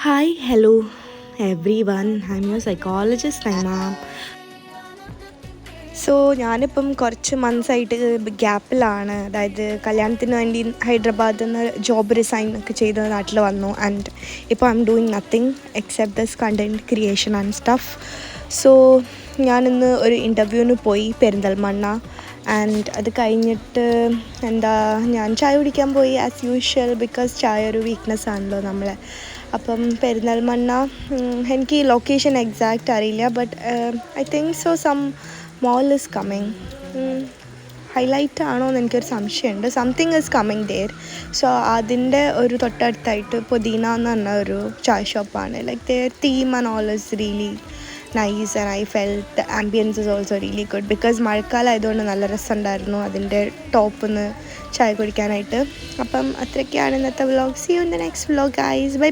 Hi, hello everyone. I'm your psychologist, Naima. So ഞാനിപ്പം കുറച്ച് മന്ത്സായിട്ട് ഗ്യാപ്പിലാണ്. അതായത് കല്യാണത്തിന് വേണ്ടി ഹൈദരാബാദിൽ നിന്ന് ജോബ് റിസൈൻ ഒക്കെ ചെയ്ത് നാട്ടിൽ വന്നു. ആൻഡ് ഇപ്പോൾ I am doing nothing except this content creation and stuff. So ഞാനിന്ന് ഒരു ഇൻ്റർവ്യൂവിന് പോയി പെരിന്തൽമണ്ണ. ആൻഡ് അത് കഴിഞ്ഞിട്ട് ഞാൻ ചായ കുടിക്കാൻ പോയി ആസ് യൂഷ്വൽ. ബിക്കോസ് ചായ ഒരു വീക്ക്നെസ് ആണല്ലോ നമ്മളെ. അപ്പം പെരിന്തൽമണ്ണ എനിക്ക് ലൊക്കേഷൻ എക്സാക്റ്റ് അറിയില്ല. But I think so some mall is coming. Highlight ആണോ എന്ന് എനിക്കൊരു സംശയമുണ്ട്. Something is coming there. So അതിൻ്റെ ഒരു തൊട്ടടുത്തായിട്ട് പുദീന എന്ന് പറഞ്ഞ ഒരു ചായ ഷോപ്പാണ്. Like there theme and all is really nice and I felt the ambience is also really good. Because മഴക്കാലം ആയതുകൊണ്ട് നല്ല രസമുണ്ടായിരുന്നു അതിൻ്റെ ടോപ്പിൽ നിന്ന് ചായ കുടിക്കാനായിട്ട്. അപ്പം അത്രയൊക്കെയാണ് ഇന്നത്തെ vlog. See you in the next vlog guys. By.